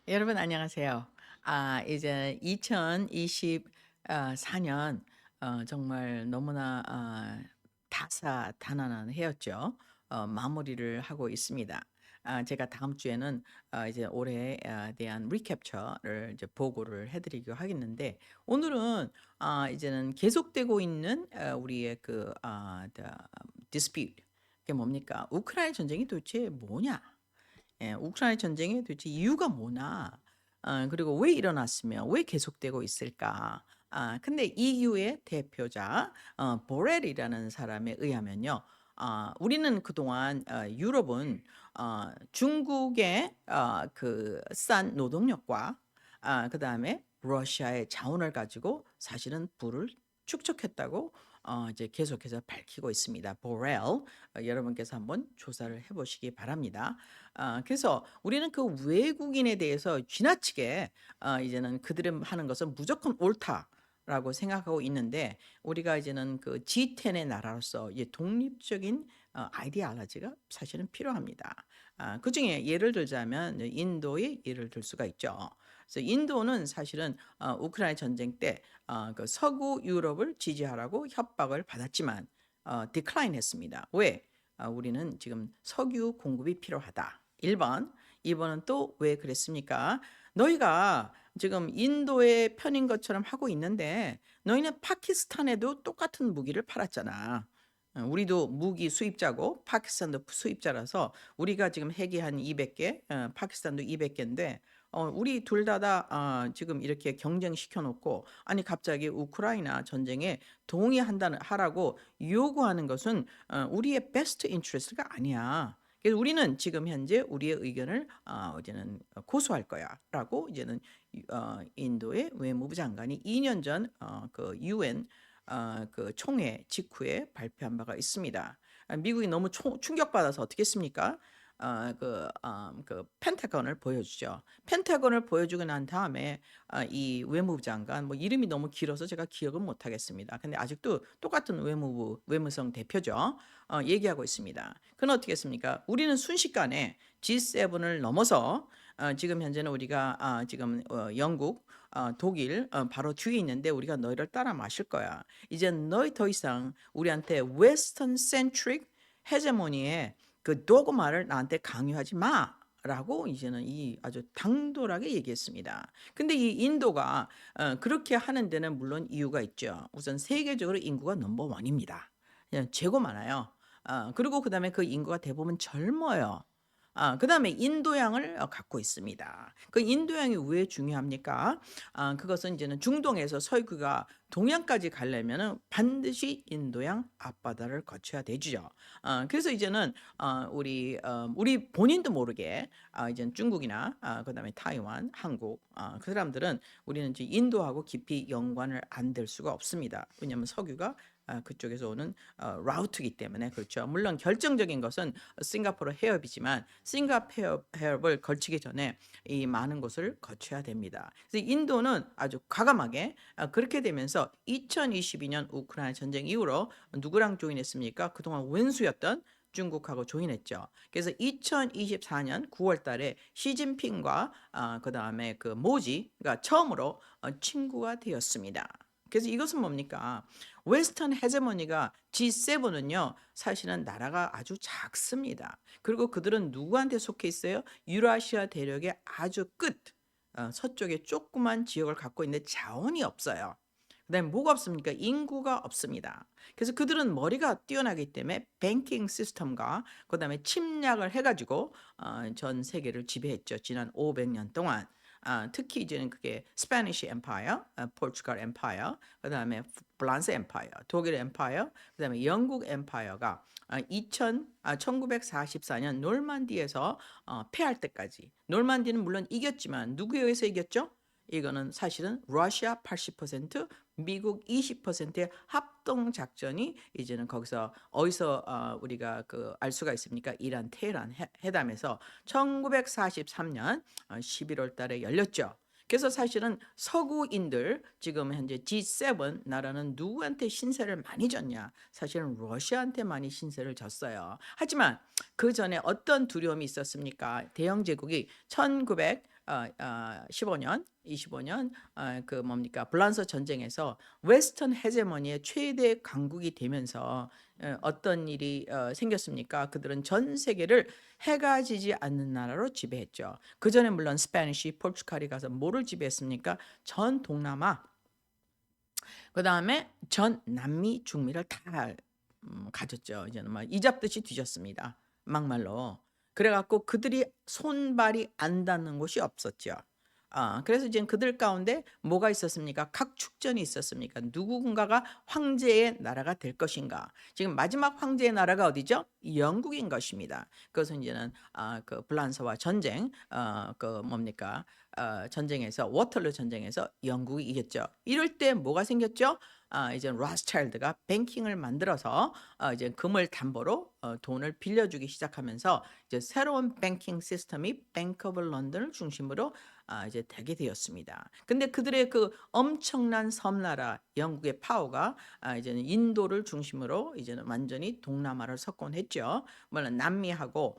여러분 안녕하세요. 이제 2024년 정말 너무나 다사다난한 해였죠. 마무리를 하고 있습니다. 제가 다음 주에는 이제 올해에 대한 리캡처를 이제 보고를 해 드리기로 하겠는데, 오늘은 이제는 계속되고 있는 우리의 그 the dispute. 그게 뭡니까? 우크라이나 전쟁이 도대체 뭐냐? 우크라이나 전쟁의 도대체 이유가 뭐나? 그리고 왜 일어났으며 왜 계속되고 있을까? 근데 EU의 대표자 보렐이라는 사람에 의하면요. 우리는 그동안 유럽은 중국의 그 싼 노동력과 그다음에 러시아의 자원을 가지고 사실은 부를 축적했다고 이제 계속해서 밝히고 있습니다. 보렐, 여러분께서 한번 조사를 해 보시기 바랍니다. 그래서 우리는 그 외국인에 대해서 지나치게 이제는 그들이 하는 것은 무조건 옳다라고 생각하고 있는데, 우리가 이제는 그 G10의 나라로서 이제 독립적인 아이디올로지가 사실은 필요합니다. 그중에 예를 들자면 이제 인도의 예를 들 수가 있죠. 그래서 인도는 사실은 우크라이나 전쟁 때 그 서구 유럽을 지지하라고 협박을 받았지만 디클라인 했습니다. 왜? 우리는 지금 석유 공급이 필요하다. 1번. 2번은 또 왜 그랬습니까? 너희가 지금 인도의 편인 것처럼 하고 있는데 너희는 파키스탄에도 똑같은 무기를 팔았잖아. 우리도 무기 수입자고 파키스탄도 수입자라서 우리가 지금 핵이 한 200개, 파키스탄도 200개인데 우리 둘 다 지금 이렇게 경쟁시켜 놓고, 아니 갑자기 우크라이나 전쟁에 동의한다는 하라고 요구하는 것은 우리의 베스트 인트레스트가 아니야. 그래서 우리는 지금 현재 우리의 의견을 이제는 고수할 거야라고 이제는 인도의 외무부 장관이 2년 전 그 UN 그 총회 직후에 발표한 바가 있습니다. 미국이 너무 충격받아서 어떻게 했습니까? 그 펜타곤을 보여주죠. 펜타곤을 보여주고 난 다음에 이 외무부 장관, 뭐 이름이 너무 길어서 제가 기억은 못 하겠습니다. 근데 아직도 똑같은 외무성 대표죠. 얘기하고 있습니다. 그건 어떻게 했습니까? 우리는 순식간에 G7을 넘어서 지금 현재는 우리가 지금 영국, 독일 바로 뒤에 있는데 우리가 너희를 따라 마실 거야. 이제 너희 더 이상 우리한테 웨스턴 센트릭 헤제모니의 그 도그마를 나한테 강요하지 마. 라고 이제는 이 아주 당돌하게 얘기했습니다. 근데 이 인도가 그렇게 하는 데는 물론 이유가 있죠. 우선 세계적으로 인구가 넘버 원입니다. 그냥 최고 많아요. 그리고 그다음에 그 인구가 대부분 젊어요. 그다음에 인도양을 갖고 있습니다. 그 인도양이 왜 중요합니까? 그것은 이제는 중동에서 설교가 동양까지 가려면은 반드시 인도양 앞바다를 거쳐야 되죠. 그래서 이제는 우리 본인도 모르게 이제는 중국이나 그다음에 타이완, 한국 그 사람들은 우리는 이제 인도하고 깊이 연관을 안 될 수가 없습니다. 왜냐하면 석유가 그쪽에서 오는 라우트이기 때문에. 그렇죠. 물론 결정적인 것은 싱가포르 해협이지만 싱가포르 해협을 걸치기 전에 이 많은 곳을 거쳐야 됩니다. 그래서 인도는 아주 과감하게 그렇게 되면서 2022년 우크라이나 전쟁 이후로 누구랑 조인했습니까? 그동안 원수였던 중국하고 조인했죠. 그래서 2024년 9월 달에 시진핑과 그다음에 그 모지가 처음으로 친구가 되었습니다. 그래서 이것은 뭡니까? 웨스턴 헤제모니가 G7은요, 사실은 나라가 아주 작습니다. 그리고 그들은 누구한테 속해 있어요? 유라시아 대륙의 아주 끝, 서쪽에 조그만 지역을 갖고 있는데 자원이 없어요. 그다음에 뭐가 없습니까? 인구가 없습니다. 그래서 그들은 머리가 뛰어나기 때문에 뱅킹 시스템과 그다음에 침략을 해가지고 전 세계를 지배했죠. 지난 500년 동안. 특히 이제는 그게 스페니시 엠파이어, 포르투갈 엠파이어, 그다음에 프랑스 엠파이어, 독일 엠파이어, 그다음에 영국 엠파이어가 1944년 놀만디에서 패할 때까지. 놀만디는 물론 이겼지만 누구에 의해서 이겼죠? 이거는 사실은 러시아 80%, 미국 20%의 합동 작전이 이제는 거기서 어디서 우리가 그 알 수가 있습니까? 이란 테헤란 회담에서 1943년 11월 달에 열렸죠. 그래서 사실은 서구인들 지금 현재 G7 나라는 누구한테 신세를 많이 졌냐? 사실은 러시아한테 많이 신세를 졌어요. 하지만 그 전에 어떤 두려움이 있었습니까? 대영 제국이 15년, 25년 그 뭡니까 불란서 전쟁에서 웨스턴 헤제모니의 최대 강국이 되면서 어떤 일이 생겼습니까? 그들은 전 세계를 해가 지지 않는 나라로 지배했죠. 그 전에 물론 스페니쉬, 포르투갈이 가서 뭐를 지배했습니까? 전 동남아, 그 다음에 전 남미, 중미를 다 가졌죠. 이제는 막 이잡듯이 뒤졌습니다. 막말로. 그래갖고 그들이 손발이 안 닿는 곳이 없었죠. 그래서 이제 그들 가운데 뭐가 있었습니까? 각 축전이 있었습니까? 누군가가 황제의 나라가 될 것인가? 지금 마지막 황제의 나라가 어디죠? 영국인 것입니다. 그것은 이제는 그 불란서와 전쟁, 그 뭡니까? 전쟁에서 워털루 전쟁에서 영국이 이겼죠. 이럴 때 뭐가 생겼죠? 이제 로스차일드가 뱅킹을 만들어서 이제 금을 담보로 돈을 빌려주기 시작하면서 이제 새로운 뱅킹 시스템이 뱅크 오브 런던을 중심으로 이제 되게 되었습니다. 근데 그들의 그 엄청난 섬나라 영국의 파워가 이제는 인도를 중심으로 이제는 완전히 동남아를 석권했죠. 물론 남미하고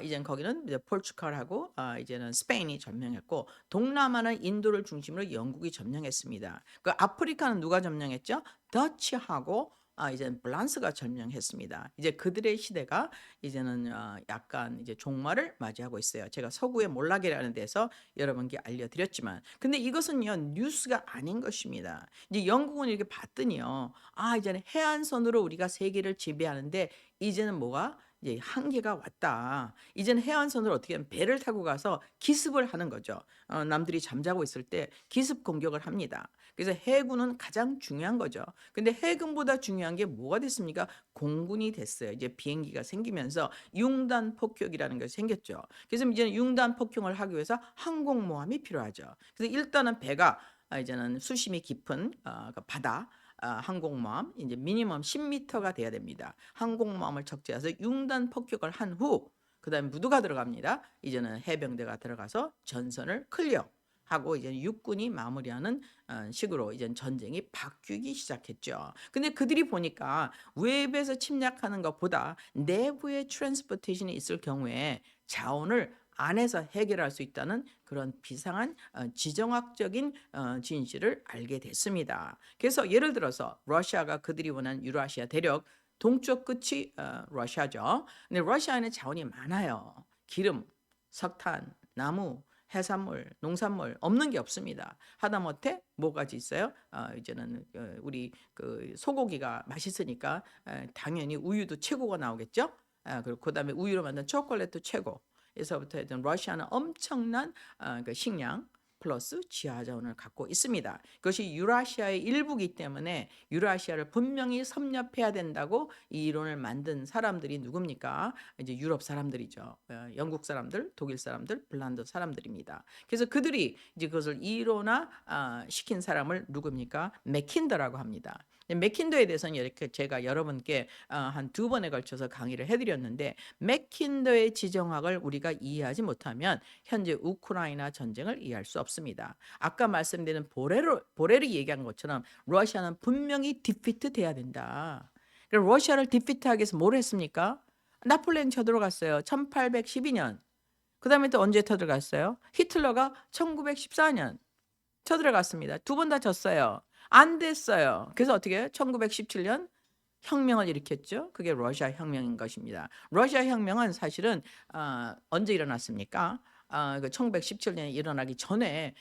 이제는 거기는 이제 포르투갈하고 이제는 스페인이 점령했고 동남아는 인도를 중심으로 영국이 점령했습니다. 그 아프리카는 누가 점령했죠? 더치하고 이제는 프랑스가 점령했습니다. 이제 그들의 시대가 이제는 약간 이제 종말을 맞이하고 있어요. 제가 서구의 몰락이라는 데서 여러분께 알려드렸지만, 근데 이것은요 뉴스가 아닌 것입니다. 이제 영국은 이렇게 봤더니요, 이제는 해안선으로 우리가 세계를 지배하는데 이제는 뭐가 이제 한계가 왔다. 이제는 해안선으로 어떻게 하면 배를 타고 가서 기습을 하는 거죠. 남들이 잠자고 있을 때 기습 공격을 합니다. 그래서 해군은 가장 중요한 거죠. 근데 해군보다 중요한 게 뭐가 됐습니까? 공군이 됐어요. 이제 비행기가 생기면서 융단 폭격이라는 것이 생겼죠. 그래서 이제는 융단 폭격을 하기 위해서 항공모함이 필요하죠. 그래서 일단은 배가 이제는 수심이 깊은 그 바다 항공모함 이제 미니멈 10m가 돼야 됩니다. 항공모함을 적재해서 융단 폭격을 한 후 그다음에 무드가 들어갑니다. 이제는 해병대가 들어가서 전선을 클리어 하고 이제 육군이 마무리하는 식으로 이제 전쟁이 바뀌기 시작했죠. 근데 그들이 보니까 외부에서 침략하는 것보다 내부에 트랜스포테이션이 있을 경우에 자원을 안에서 해결할 수 있다는 그런 비상한 지정학적인 진실을 알게 됐습니다. 그래서 예를 들어서 러시아가 그들이 원하는 유라시아 대륙 동쪽 끝이 러시아죠. 근데 러시아에는 자원이 많아요. 기름, 석탄, 나무, 해산물, 농산물 없는 게 없습니다. 하다못해 뭐가지 있어요? 이제는 우리 그 소고기가 맛있으니까 당연히 우유도 최고가 나오겠죠. 그리고 그다음에 우유로 만든 초콜릿도 최고. 에서부터 했던 러시아는 엄청난 그 식량 플러스 지하 자원을 갖고 있습니다. 그것이 유라시아의 일부이기 때문에 유라시아를 분명히 섭렵해야 된다고 이 이론을 만든 사람들이 누굽니까? 이제 유럽 사람들이죠. 영국 사람들, 독일 사람들, 핀란드 사람들입니다. 그래서 그들이 이제 그것을 이론화 시킨 사람을 누굽니까? 맥킨더라고 합니다. 맥킨더에 대해서는 이렇게 제가 여러분께 한 2번에 걸쳐서 강의를 해드렸는데 맥킨더의 지정학을 우리가 이해하지 못하면 현재 우크라이나 전쟁을 이해할 수 없습니다. 아까 말씀드린 보레르 얘기한 것처럼 러시아는 분명히 디피트 돼야 된다. 러시아를 디피트하기 위해서 뭘 했습니까? 나폴레옹 쳐들어갔어요. 1812년. 그 다음에 또 언제 쳐들어갔어요? 히틀러가 1914년 쳐들어갔습니다. 두 번 다 졌어요. 안 됐어요. 그래서 어떻게 해요? 1917년 혁명을 일으켰죠. 그게 러시아 혁명인 것입니다. 러시아 혁명은 사실은 언제 일어났습니까? 그 1917년에 일어나기 전에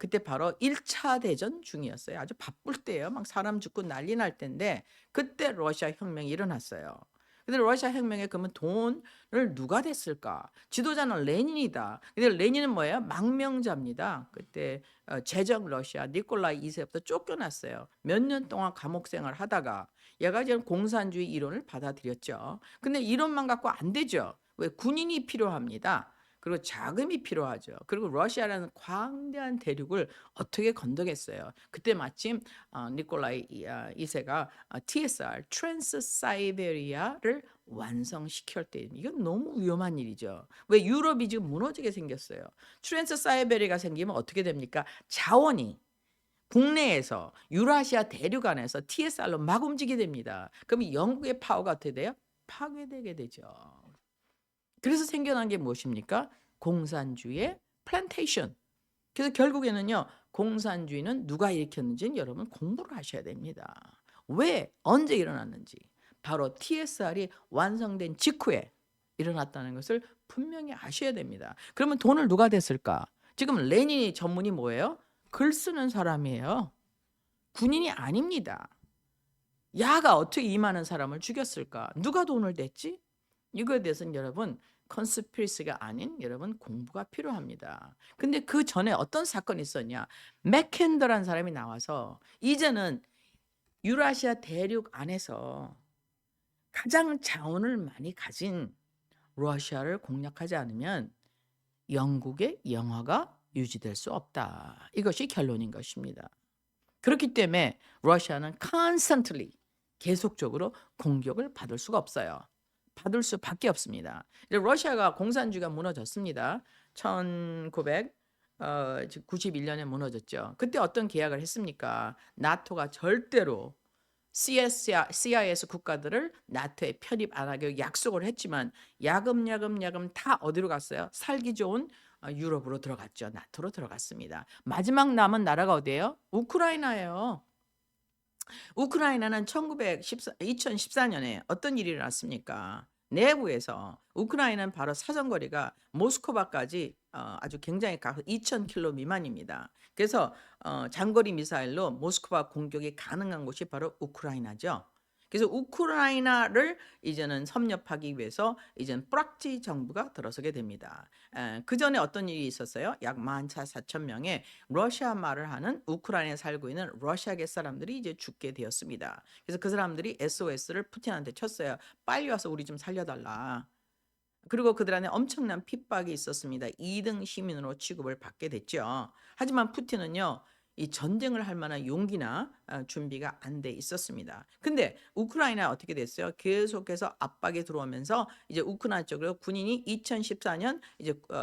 그때 바로 1차 대전 중이었어요. 아주 바쁠 때예요. 막 사람 죽고 난리 날 때인데 그때 러시아 혁명이 일어났어요. 근데 러시아 혁명에 그러면 돈을 누가 댔을까? 지도자는 레닌이다. 근데 레닌은 뭐예요? 망명자입니다. 그때 제정 러시아 니콜라이 2세부터 쫓겨났어요. 몇 년 동안 감옥 생활 하다가 얘가 지금 공산주의 이론을 받아들였죠. 근데 이론만 갖고 안 되죠. 왜? 군인이 필요합니다. 그리고 자금이 필요하죠. 그리고 러시아라는 광대한 대륙을 어떻게 건너겠어요. 그때 마침 니콜라이 2세가 TSR, 트랜스 사이베리아를 완성시킬 때 이건 너무 위험한 일이죠. 왜? 유럽이 지금 무너지게 생겼어요. 트랜스 사이베리아가 생기면 어떻게 됩니까? 자원이 국내에서 유라시아 대륙 안에서 TSR로 막 움직이게 됩니다. 그럼 영국의 파워가 어떻게 돼요? 파괴되게 되죠. 그래서 생겨난 게 무엇입니까? 공산주의 플랜테이션. 그래서 결국에는요. 공산주의는 누가 일으켰는지는 여러분 공부를 하셔야 됩니다. 왜 언제 일어났는지 바로 TSR이 완성된 직후에 일어났다는 것을 분명히 아셔야 됩니다. 그러면 돈을 누가 댔을까? 지금 레닌이 전문이 뭐예요? 글 쓰는 사람이에요. 군인이 아닙니다. 야가 어떻게 이 많은 사람을 죽였을까? 누가 돈을 댔지? 이거에 대해서는 여러분 컨스피러시가 아닌 여러분 공부가 필요합니다. 근데 그 전에 어떤 사건이 있었냐? 맥켄더라는 사람이 나와서 이제는 유라시아 대륙 안에서 가장 자원을 많이 가진 러시아를 공략하지 않으면 영국의 영화가 유지될 수 없다. 이것이 결론인 것입니다. 그렇기 때문에 러시아는 constantly 계속적으로 공격을 받을 수가 없어요. 받을 수밖에 없습니다. 이제 러시아가 공산주의가 무너졌습니다. 1991년에 무너졌죠. 그때 어떤 계약을 했습니까? 나토가 절대로 CIS 국가들을 나토에 편입 안 하기로 약속을 했지만 야금야금 다 어디로 갔어요? 살기 좋은 유럽으로 들어갔죠. 나토로 들어갔습니다. 마지막 남은 나라가 어디예요? 우크라이나예요. 우크라이나는 2014년에 어떤 일이 일어났습니까? 내부에서 우크라이나는 바로 사정거리가 모스크바까지 아주 굉장히 2,000km 미만입니다. 그래서 장거리 미사일로 모스크바 공격이 가능한 곳이 바로 우크라이나죠. 그래서 우크라이나를 이제는 섭렵하기 위해서 이제는 프락치 정부가 들어서게 됩니다. 그 전에 어떤 일이 있었어요? 약 14,000명의 러시아 말을 하는 우크라이나에 살고 있는 러시아계 사람들이 이제 죽게 되었습니다. 그래서 그 사람들이 SOS를 푸틴한테 쳤어요. 빨리 와서 우리 좀 살려달라. 그리고 그들 안에 엄청난 핍박이 있었습니다. 2등 시민으로 취급을 받게 됐죠. 하지만 푸틴은요. 이 전쟁을 할 만한 용기나 준비가 안 돼 있었습니다. 근데 우크라이나 어떻게 됐어요? 계속해서 압박이 들어오면서 이제 우크라이나 쪽으로 군인이 2014년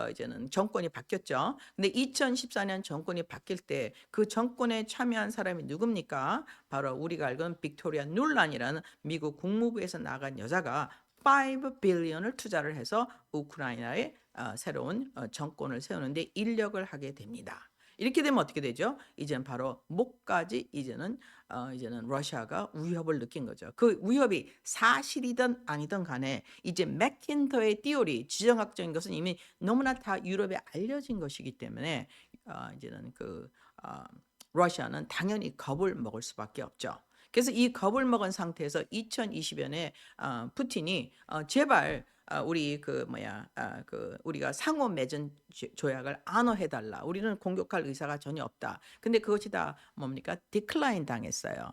이제는 정권이 바뀌었죠. 근데 2014년 정권이 바뀔 때 그 정권에 참여한 사람이 누굽니까? 바로 우리가 알고는 빅토리아 눌란이라는 미국 국무부에서 나간 여자가 5 빌리언을 투자를 해서 우크라이나에 새로운 정권을 세우는데 인력을 하게 됩니다. 이렇게 되면 어떻게 되죠? 이제는 바로 목까지 이제는 러시아가 위협을 느낀 거죠. 그 위협이 사실이든 아니든 간에 이제 맥킨터의 띠오리 지정학적인 것은 이미 너무나 다 유럽에 알려진 것이기 때문에 이제는 러시아는 당연히 겁을 먹을 수밖에 없죠. 그래서 이 겁을 먹은 상태에서 2020년에 푸틴이 제발 우리 우리가 상호 맺은 조약을 안어해달라. 우리는 공격할 의사가 전혀 없다. 근데 그것이 다 뭡니까? 디클라인 당했어요.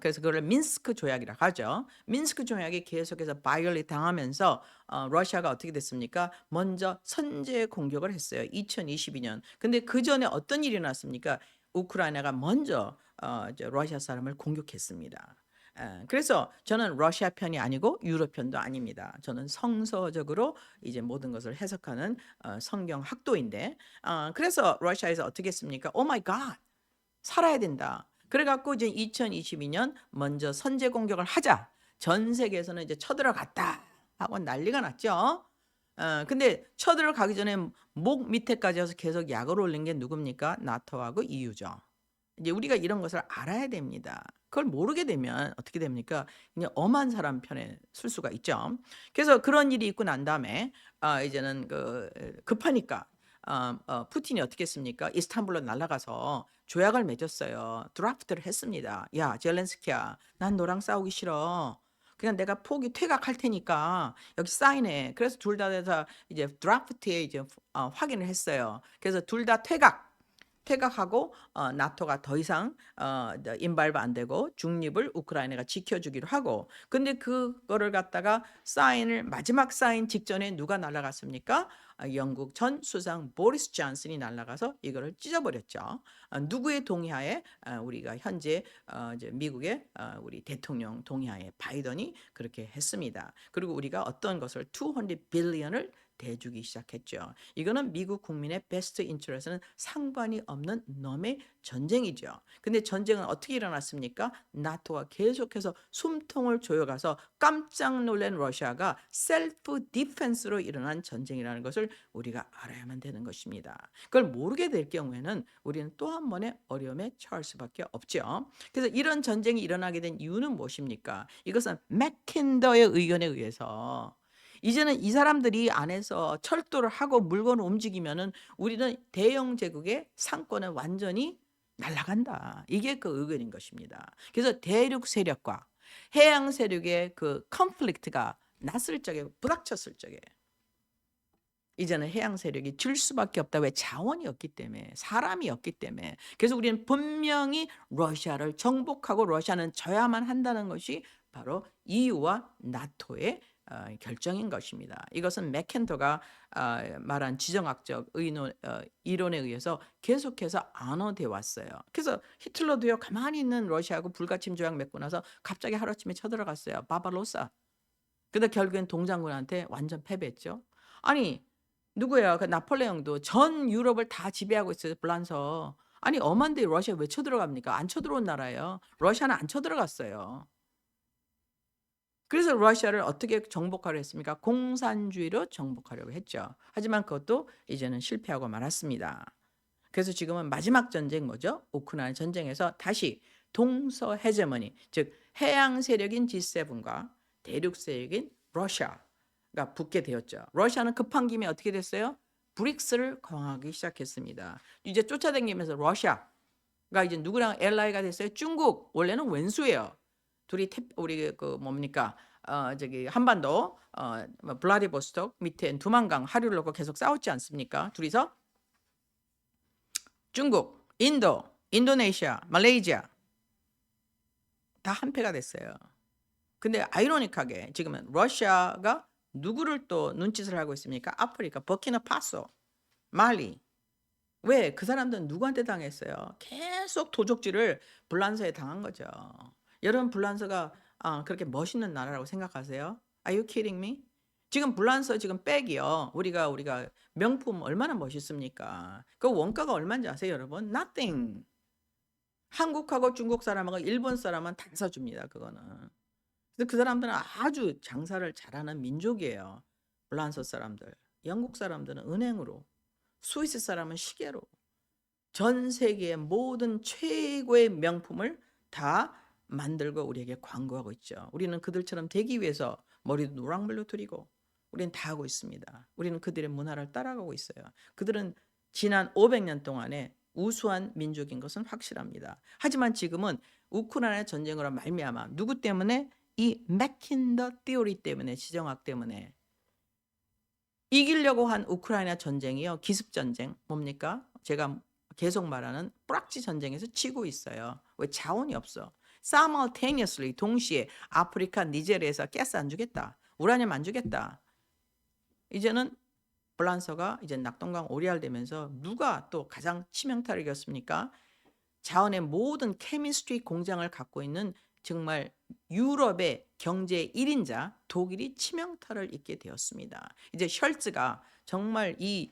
그래서 그걸 민스크 조약이라고 하죠. 민스크 조약이 계속해서 바이올리 당하면서 러시아가 어떻게 됐습니까? 먼저 선제 공격을 했어요. 2022년. 근데 그 전에 어떤 일이 났습니까? 우크라이나가 먼저 러시아 사람을 공격했습니다. 그래서 저는 러시아 편이 아니고 유럽 편도 아닙니다. 저는 성서적으로 이제 모든 것을 해석하는 성경 학도인데 그래서 러시아에서 어떻게 했습니까? 오 마이 갓. 살아야 된다. 그래 갖고 이제 2022년 먼저 선제 공격을 하자. 전 세계에서는 이제 쳐들어갔다 하고 난리가 났죠. 근데 쳐들어가기 전에 목 밑에까지 해서 계속 약을 올린 게 누굽니까? 나토하고 EU죠. 이제 우리가 이런 것을 알아야 됩니다. 그걸 모르게 되면 어떻게 됩니까? 그냥 엄한 사람 편에 설 수가 있죠. 그래서 그런 일이 있고 난 다음에 이제는 급하니까 푸틴이 어떻게 했습니까? 이스탄불로 날아가서 조약을 맺었어요. 드라프트를 했습니다. 야, 젤렌스키야, 난 너랑 싸우기 싫어. 그냥 내가 포기 퇴각할 테니까 여기 사인해. 그래서 둘 다 돼서 이제 드라프트에 이제 확인을 했어요. 그래서 둘 다 퇴각하고 나토가 더 이상 인발브 안 되고 중립을 우크라이나가 지켜주기로 하고 근데 그거를 갖다가 마지막 사인 직전에 누가 날아갔습니까? 영국 전 수상 보리스 존슨이 날아가서 이거를 찢어버렸죠. 누구의 동의하에 우리가 현재 이제 미국의 우리 대통령 동의하에 바이든이 그렇게 했습니다. 그리고 우리가 어떤 것을 200 빌리언을 대주기 시작했죠. 이거는 미국 국민의 베스트 인트레스는 상관이 없는 놈의 전쟁이죠. 근데 전쟁은 어떻게 일어났습니까? 나토가 계속해서 숨통을 조여가서 깜짝 놀란 러시아가 셀프 디펜스로 일어난 전쟁이라는 것을 우리가 알아야만 되는 것입니다. 그걸 모르게 될 경우에는 우리는 또 한 번의 어려움에 처할 수밖에 없죠. 그래서 이런 전쟁이 일어나게 된 이유는 무엇입니까? 이것은 맥킨더의 의견에 의해서 이제는 이 사람들이 안에서 철도를 하고 물건을 움직이면은 우리는 대영 제국의 상권은 완전히 날아간다. 이게 그 의견인 것입니다. 그래서 대륙 세력과 해양 세력의 그 컨플릭트가 났을 적에 부닥쳤을 적에 이제는 해양 세력이 질 수밖에 없다. 왜? 자원이 없기 때문에, 사람이 없기 때문에. 그래서 우리는 분명히 러시아를 정복하고 러시아는 져야만 한다는 것이 바로 EU와 나토의 결정인 것입니다. 이것은 맥켄더가 말한 지정학적 이론에 의해서 계속해서 안어돼 왔어요. 그래서 히틀러도요, 가만히 있는 러시아하고 불가침 조약 맺고 나서 갑자기 하루아침에 쳐들어갔어요. 바바로사. 근데 결국엔 동장군한테 완전 패배했죠. 아니, 누구예요? 그 나폴레옹도 전 유럽을 다 지배하고 있어요, 불란서. 아니, 엄한데 러시아 왜 쳐들어갑니까? 안 쳐들어온 나라예요. 러시아는 안 쳐들어갔어요. 그래서 러시아를 어떻게 정복하려 했습니까? 공산주의로 정복하려고 했죠. 하지만 그것도 이제는 실패하고 말았습니다. 그래서 지금은 마지막 전쟁 뭐죠? 우크라이나 전쟁에서 다시 동서 헤제머니, 즉 해양 세력인 G7과 대륙 세력인 러시아가 붙게 되었죠. 러시아는 급한 김에 어떻게 됐어요? 브릭스를 강화하기 시작했습니다. 이제 쫓아다니면서 러시아가 이제 누구랑 알라이가 됐어요? 중국. 원래는 왼수예요. 둘이 우리 그 뭡니까? 저기 한반도 블라디보스톡 밑에 두만강 하류를 놓고 계속 싸웠지 않습니까? 둘이서 중국, 인도, 인도네시아, 말레이시아 다 한패가 됐어요. 근데 아이러니하게 지금은 러시아가 누구를 또 눈짓을 하고 있습니까? 아프리카, 버키나파소, 말리. 왜? 그 사람들은 누구한테 당했어요? 계속 도적질을 불란서에 당한 거죠. 여러분 불란서가 그렇게 멋있는 나라라고 생각하세요? Are you kidding me? 지금 불란서 지금 백이요. 우리가 명품 얼마나 멋있습니까? 그 원가가 얼마인지 아세요, 여러분? Nothing. 한국하고 중국 사람하고 일본 사람은 다 사줍니다, 그거는. 그래서 그 사람들은 아주 장사를 잘하는 민족이에요. 불란서 사람들. 영국 사람들은 은행으로, 스위스 사람은 시계로, 전 세계의 모든 최고의 명품을 다 만들고 우리에게 광고하고 있죠. 우리는 그들처럼 되기 위해서 머리도 노랑물로 들이고 우리는 다 하고 있습니다. 우리는 그들의 문화를 따라가고 있어요. 그들은 지난 500년 동안에 우수한 민족인 것은 확실합니다. 하지만 지금은 우크라이나 전쟁으로 말미암아 누구 때문에? 이 맥킨더 티오리 때문에, 지정학 때문에 이기려고 한 우크라이나 전쟁이요. 기습전쟁 뭡니까? 제가 계속 말하는 뿌락지 전쟁에서 치고 있어요. 왜? 자원이 없어. simultaneously 동시에 아프리카 니제리아에서 가스 안 주겠다. 우라늄 안 주겠다. 이제는 불란서가 이제 낙동강 오리알되면서 누가 또 가장 치명타를 입었습니까? 자원의 모든 케미스트리 공장을 갖고 있는 정말 유럽의 경제 1인자 독일이 치명타를 입게 되었습니다. 이제 셜츠가 정말 이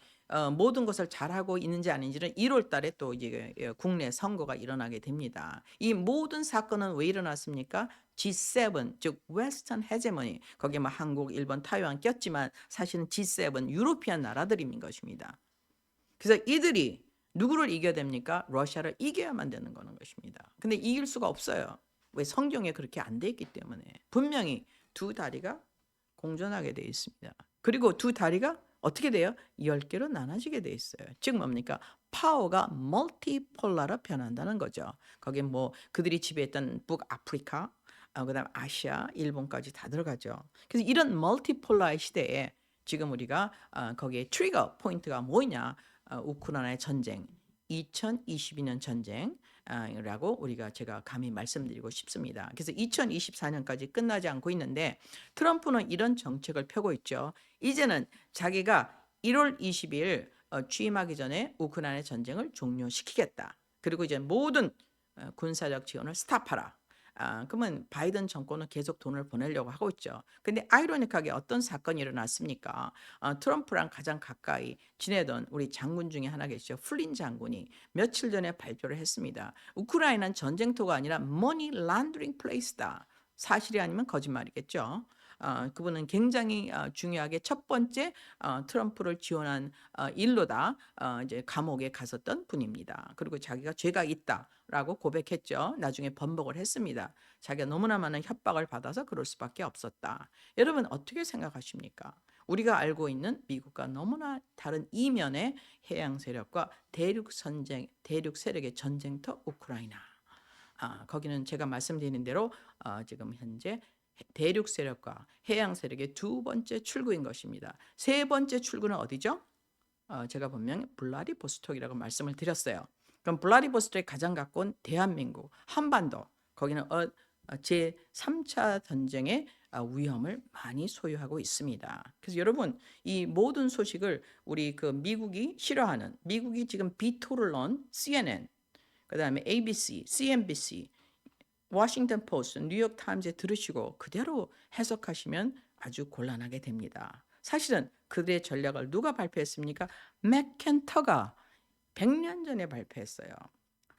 모든 것을 잘하고 있는지 아닌지는 1월 달에 또 이제 국내 선거가 일어나게 됩니다. 이 모든 사건은 왜 일어났습니까? G7, 즉 웨스턴 헤제머니, 거기에 뭐 한국, 일본, 타이완 꼈지만 사실은 G7 유로피안 나라들인 것입니다. 그래서 이들이 누구를 이겨야 됩니까? 러시아를 이겨야만 되는 거는 것입니다. 근데 이길 수가 없어요. 왜? 성경에 그렇게 안 돼 있기 때문에. 분명히 두 다리가 공존하게 돼 있습니다. 그리고 두 다리가 어떻게 돼요? 10개로 나눠지게 돼 있어요. 즉 뭡니까? 파워가 멀티폴라로 변한다는 거죠. 거기에 뭐 그들이 지배했던 북아프리카, 그다음 아시아, 일본까지 다 들어가죠. 그래서 이런 멀티폴라의 시대에 지금 우리가 거기에 트리거 포인트가 뭐냐? 우크라이나의 전쟁, 2022년 전쟁이라고 제가 감히 말씀드리고 싶습니다. 그래서 2024년까지 끝나지 않고 있는데 트럼프는 이런 정책을 펴고 있죠. 이제는 자기가 1월 20일 취임하기 전에 우크라이나 전쟁을 종료시키겠다. 그리고 이제 모든 군사적 지원을 스탑하라. 그러면 바이든 정권은 계속 돈을 보내려고 하고 있죠. 근데 아이러니하게 어떤 사건이 일어났습니까? 트럼프랑 가장 가까이 지내던 우리 장군 중에 하나 계시죠. 플린 장군이 며칠 전에 발표를 했습니다. 우크라이나는 전쟁터가 아니라 머니 란더링 플레이스다. 사실이 아니면 거짓말이겠죠. 그분은 굉장히 중요하게 첫 번째 트럼프를 지원한 일로다 이제 감옥에 갔었던 분입니다. 그리고 자기가 죄가 있다라고 고백했죠. 나중에 번복을 했습니다. 자기가 너무나 많은 협박을 받아서 그럴 수밖에 없었다. 여러분 어떻게 생각하십니까? 우리가 알고 있는 미국과 너무나 다른 이면의 해양 세력과 대륙 세력의 전쟁터 우크라이나. 거기는 제가 말씀드린 대로 지금 현재 대륙 세력과 해양 세력의 두 번째 출구인 것입니다. 세 번째 출구는 어디죠? 제가 분명히 블라디보스톡이라고 말씀을 드렸어요. 그럼 블라디보스톡에 가장 가까운 대한민국 한반도 거기는 제3차 전쟁의 위험을 많이 소유하고 있습니다. 그래서 여러분 이 모든 소식을 우리 그 미국이 싫어하는 미국이 지금 비토를 넣은 CNN 그다음에 ABC, CNBC, 워싱턴 포스트, 뉴욕 타임즈에 들으시고 그대로 해석하시면 아주 곤란하게 됩니다. 사실은 그들의 전략을 누가 발표했습니까? 맥켄터가 100년 전에 발표했어요.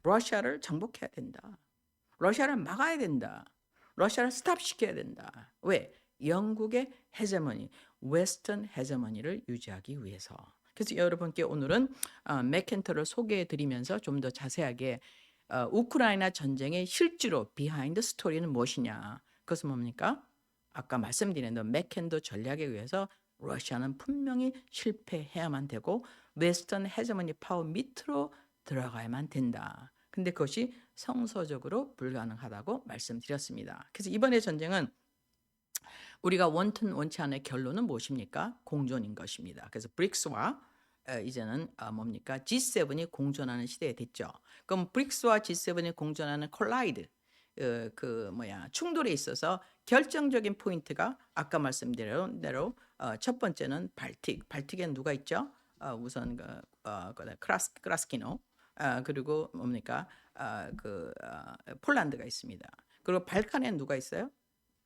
러시아를 정복해야 된다. 러시아를 막아야 된다. 러시아를 스탑시켜야 된다. 왜? 영국의 헤제머니, 웨스턴 헤제머니를 유지하기 위해서. 그래서 여러분께 오늘은 맥켄터를 소개해 드리면서 좀 더 자세하게 우크라이나 전쟁의 실제로 비하인드 스토리는 무엇이냐. 그것은 뭡니까? 아까 말씀드린 맥켄더 전략에 의해서 러시아는 분명히 실패해야만 되고 웨스턴 헤제머니 파워 밑으로 들어가야만 된다. 근데 그것이 성서적으로 불가능하다고 말씀드렸습니다. 그래서 이번의 전쟁은 우리가 원튼 원치 않은 결론은 무엇입니까? 공존인 것입니다. 그래서 브릭스와 이제는 뭡니까? G7이 공존하는 시대에 됐죠. 그럼 브릭스와 G7이 공존하는 콜라이드 충돌에 있어서 결정적인 포인트가 아까 말씀드린 대로 첫 번째는 발틱에는 누가 있죠? 우선 크라스키노 그리고 뭡니까? 폴란드가 있습니다. 그리고 발칸에는 누가 있어요?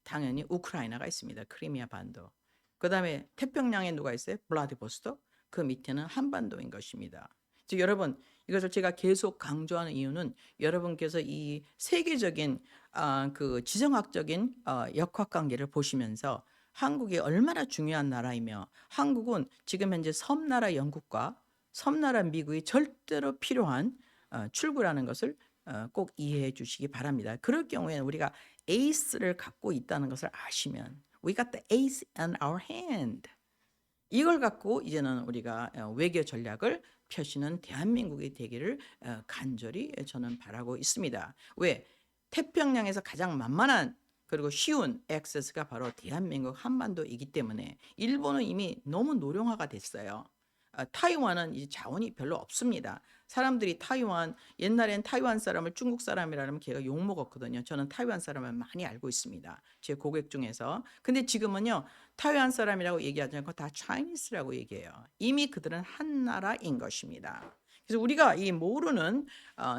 당연히 우크라이나가 있습니다. 크리미아 반도. 그다음에 태평양에 누가 있어요? 블라디보스톡. 그 밑에는 한반도인 것입니다. 즉 여러분 이것을 제가 계속 강조하는 이유는 여러분께서 이 세계적인 그 지정학적인 역학관계를 보시면서 한국이 얼마나 중요한 나라이며 한국은 지금 현재 섬나라 영국과 섬나라 미국이 절대로 필요한 출구라는 것을 꼭 이해해 주시기 바랍니다. 그럴 경우에는 우리가 에이스를 갖고 있다는 것을 아시면 We got the ace in our hand. 이걸 갖고 이제는 우리가 외교 전략을 펴시는 대한민국이 되기를 간절히 저는 바라고 있습니다. 왜? 태평양에서 가장 만만한 그리고 쉬운 액세스가 바로 대한민국 한반도이기 때문에 일본은 이미 너무 노령화가 됐어요. 타이완은 이제 자원이 별로 없습니다. 사람들이 옛날엔 타이완 사람을 중국 사람이라면 걔가 욕먹었거든요. 저는 타이완 사람을 많이 알고 있습니다. 제 고객 중에서. 근데 지금은요, 타이완 사람이라고 얘기하지 않고 다 차이니스라고 얘기해요. 이미 그들은 한 나라인 것입니다. 그래서 우리가 이 모르는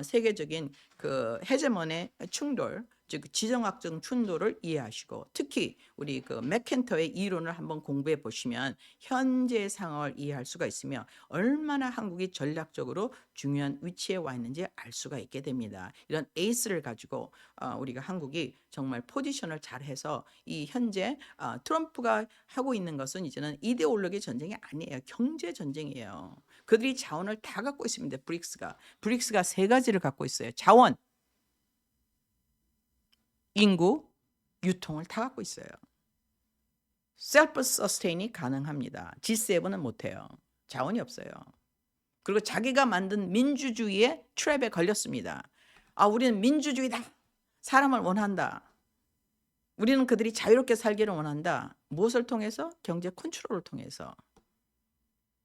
세계적인 그 헤제몬의 충돌, 즉 지정학적 충돌을 이해하시고 특히 우리 그 맥켄터의 이론을 한번 공부해 보시면 현재 상황을 이해할 수가 있으며 얼마나 한국이 전략적으로 중요한 위치에 와 있는지 알 수가 있게 됩니다. 이런 에이스를 가지고 우리가 한국이 정말 포지션을 잘해서 이 현재 트럼프가 하고 있는 것은 이제는 이데올로기 전쟁이 아니에요. 경제 전쟁이에요. 그들이 자원을 다 갖고 있습니다. 브릭스가 세 가지를 갖고 있어요. 자원, 인구, 유통을 다 갖고 있어요. 셀프 서스테인이 가능합니다. G7은 못해요. 자원이 없어요. 그리고 자기가 만든 민주주의의 트랩에 걸렸습니다. 우리는 민주주의다. 사람을 원한다. 우리는 그들이 자유롭게 살기를 원한다. 무엇을 통해서? 경제 컨트롤을 통해서.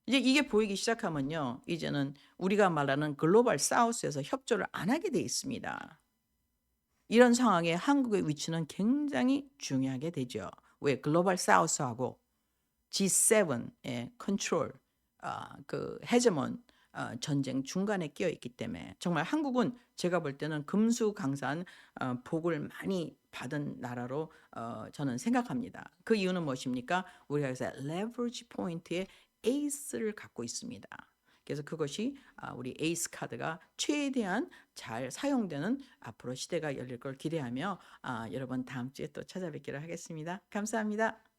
이제 이게 보이기 시작하면요. 이제는 우리가 말하는 글로벌 사우스에서 협조를 안 하게 돼 있습니다. 이런 상황에 한국의 위치는 굉장히 중요하게 되죠. 왜? 글로벌 사우스하고 G7의 컨트롤, 그 헤제몬 전쟁 중간에 끼어 있기 때문에 정말 한국은 제가 볼 때는 금수강산 복을 많이 받은 나라로 저는 생각합니다. 그 이유는 무엇입니까? 우리가 요새 leverage 포인트의 에이스를 갖고 있습니다. 그래서 그것이 우리 에이스 카드가 최대한 잘 사용되는 앞으로 시대가 열릴 걸 기대하며 여러분 다음 주에 또 찾아뵙기를 하겠습니다. 감사합니다.